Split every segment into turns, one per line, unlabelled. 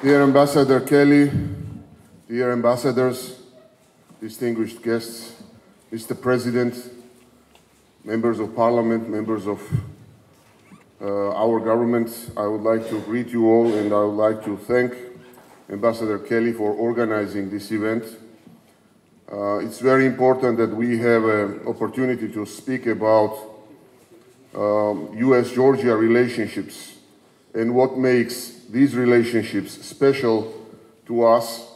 Dear Ambassador Kelly, dear ambassadors, distinguished guests, Mr. President, members of Parliament, members of our government, I would like to greet you all, and I would like to thank Ambassador Kelly for organizing this event. It's very important that we have an opportunity to speak about US-Georgia relationships and what makes these relationships special to us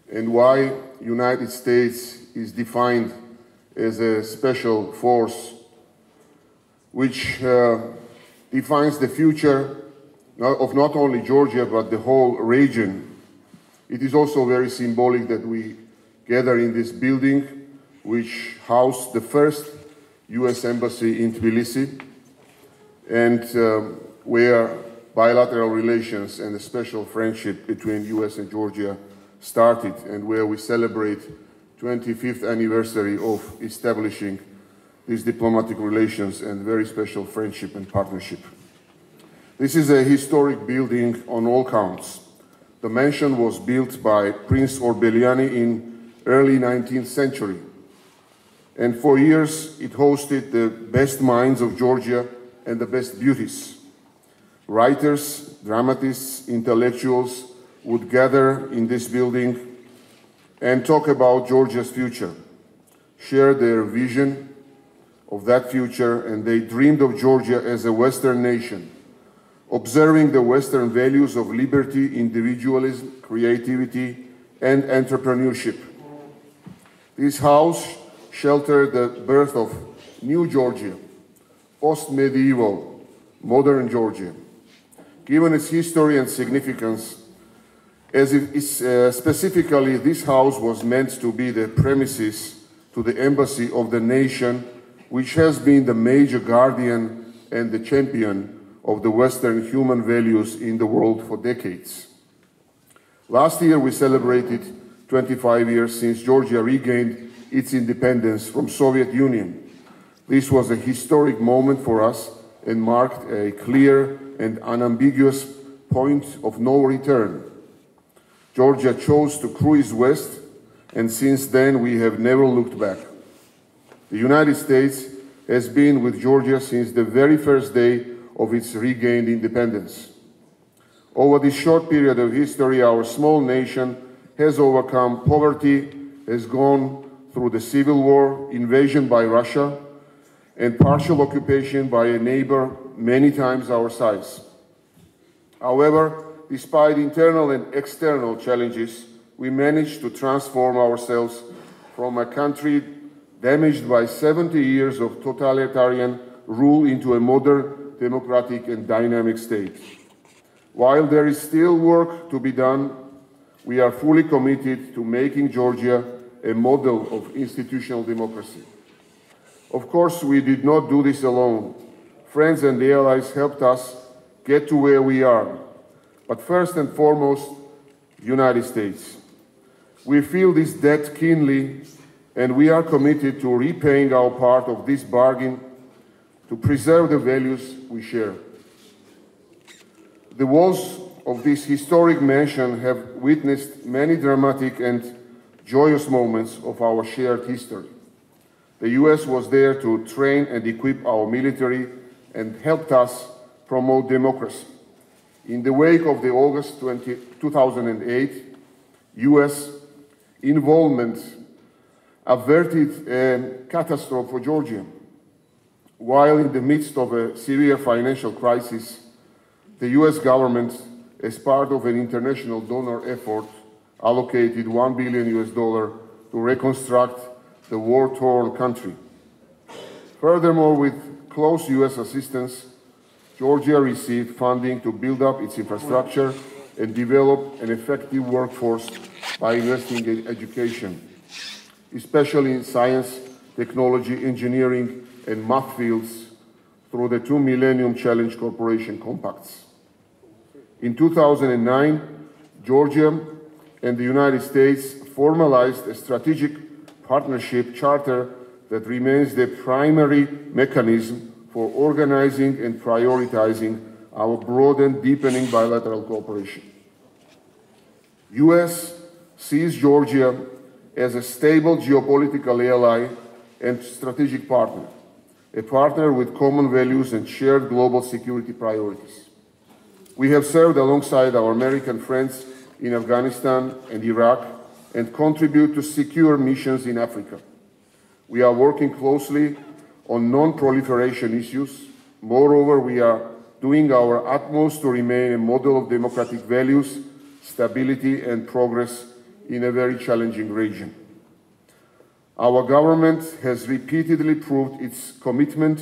and why United States is defined as a special force which defines the future of not only Georgia but the whole region. It is also very symbolic that we gather in this building which housed the first US embassy in Tbilisi and where bilateral relations and a special friendship between US and Georgia started, and where we celebrate 25th anniversary of establishing these diplomatic relations and very special friendship and partnership. This is a historic building on all counts. The mansion was built by Prince Orbeliani in early 19th century, and for years it hosted the best minds of Georgia and the best beauties. Writers, dramatists, intellectuals would gather in this building and talk about Georgia's future, share their vision of that future, and they dreamed of Georgia as a Western nation, observing the Western values of liberty, individualism, creativity, and entrepreneurship. This house sheltered the birth of New Georgia, post-medieval, modern Georgia. Given its history and significance, as if specifically this house was meant to be the premises to the embassy of the nation, which has been the major guardian and the champion of the Western human values in the world for decades. Last year, we celebrated 25 years since Georgia regained its independence from Soviet Union. This was a historic moment for us and marked a clear and unambiguous point of no return. Georgia chose to cruise west, and since then we have never looked back. The United States has been with Georgia since the very first day of its regained independence. Over this short period of history, our small nation has overcome poverty, has gone through the civil war, invasion by Russia, and partial occupation by a neighbor many times our size. However, despite internal and external challenges, we managed to transform ourselves from a country damaged by 70 years of totalitarian rule into a modern, democratic, and dynamic state. While there is still work to be done, we are fully committed to making Georgia a model of institutional democracy. Of course, we did not do this alone. Friends and the allies helped us get to where we are. But first and foremost, the United States. We feel this debt keenly, and we are committed to repaying our part of this bargain to preserve the values we share. The walls of this historic mansion have witnessed many dramatic and joyous moments of our shared history. The US was there to train and equip our military and helped us promote democracy. In the wake of the August 2008 US involvement averted a catastrophe for Georgia. While in the midst of a severe financial crisis, the US government, as part of an international donor effort, allocated $1 billion to reconstruct the war-torn country. Furthermore, with close US assistance, Georgia received funding to build up its infrastructure and develop an effective workforce by investing in education, especially in science, technology, engineering, and math fields through the two Millennium Challenge Corporation compacts. In 2009, Georgia and the United States formalized a strategic partnership charter that remains the primary mechanism for organizing and prioritizing our broad and deepening bilateral cooperation. US sees Georgia as a stable geopolitical ally and strategic partner, a partner with common values and shared global security priorities. We have served alongside our American friends in Afghanistan and Iraq and contribute to secure missions in Africa. We are working closely on non-proliferation issues. Moreover, we are doing our utmost to remain a model of democratic values, stability, and progress in a very challenging region. Our government has repeatedly proved its commitment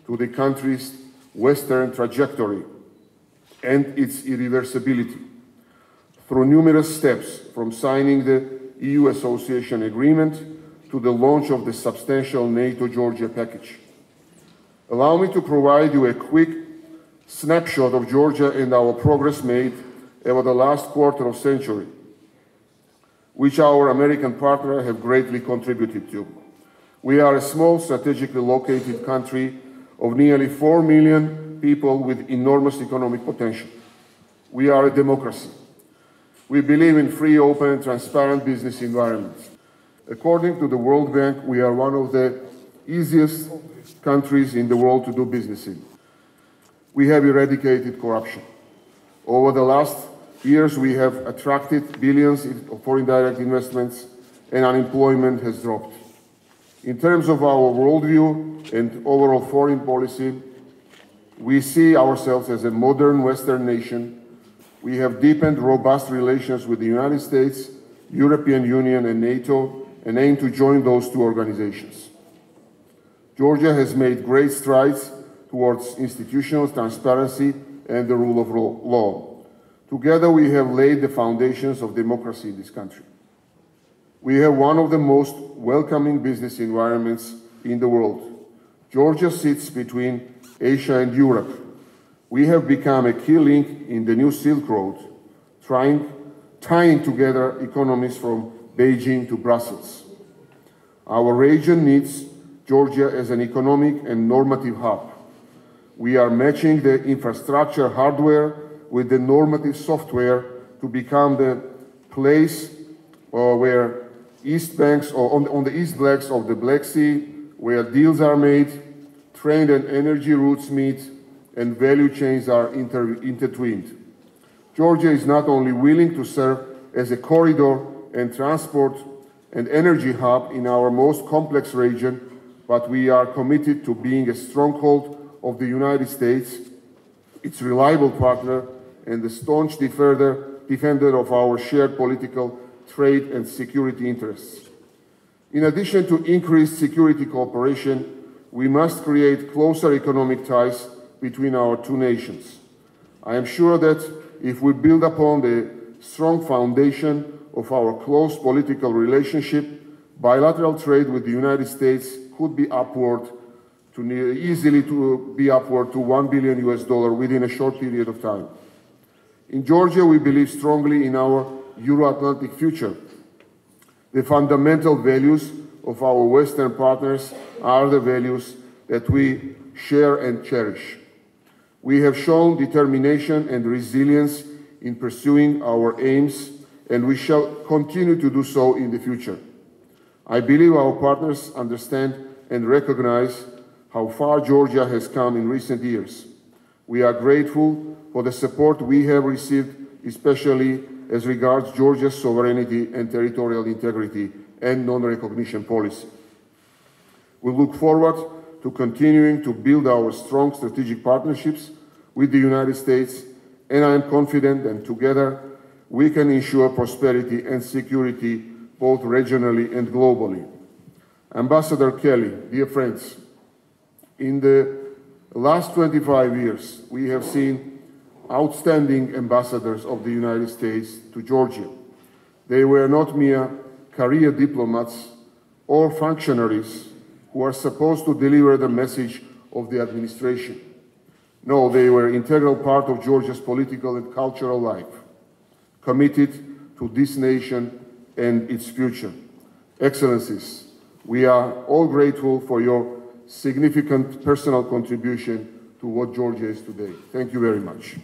to the country's Western trajectory and its irreversibility through numerous steps, from signing the EU Association Agreement to the launch of the substantial NATO-Georgia package. Allow me to provide you a quick snapshot of Georgia and our progress made over the last quarter of century, which our American partners have greatly contributed to. We are a small, strategically located country of nearly 4 million people with enormous economic potential. We are a democracy. We believe in free, open, and transparent business environments. According to the World Bank, we are one of the easiest countries in the world to do business in. We have eradicated corruption. Over the last years, we have attracted billions of foreign direct investments, and unemployment has dropped. In terms of our worldview and overall foreign policy, we see ourselves as a modern Western nation. We have deepened robust relations with the United States, European Union, and NATO, and aim to join those two organizations. Georgia has made great strides towards institutional transparency and the rule of law. Together, we have laid the foundations of democracy in this country. We have one of the most welcoming business environments in the world. Georgia sits between Asia and Europe. We have become a key link in the new Silk Road, tying together economies from Beijing to Brussels. Our region needs Georgia as an economic and normative hub. We are matching the infrastructure hardware with the normative software to become the place where on the east banks of the Black Sea, where deals are made, trade and energy routes meet, and value chains are intertwined. Georgia is not only willing to serve as a corridor and transport and energy hub in our most complex region, but we are committed to being a stronghold of the United States, its reliable partner, and the staunch defender of our shared political, trade, and security interests. In addition to increased security cooperation, we must create closer economic ties between our two nations. I am sure that if we build upon the strong foundation of our close political relationship, bilateral trade with the United States could be easily upward to $1 billion within a short period of time. In Georgia, we believe strongly in our Euro-Atlantic future. The fundamental values of our Western partners are the values that we share and cherish. We have shown determination and resilience in pursuing our aims, and we shall continue to do so in the future. I believe our partners understand and recognize how far Georgia has come in recent years. We are grateful for the support we have received, especially as regards Georgia's sovereignty and territorial integrity and non-recognition policy. We look forward to continuing to build our strong strategic partnerships with the United States, and I am confident that together we can ensure prosperity and security both regionally and globally. Ambassador Kelly, dear friends, in the last 25 years, we have seen outstanding ambassadors of the United States to Georgia. They were not mere career diplomats or functionaries who are supposed to deliver the message of the administration. No, they were an integral part of Georgia's political and cultural life, committed to this nation and its future. Excellencies, we are all grateful for your significant personal contribution to what Georgia is today. Thank you very much.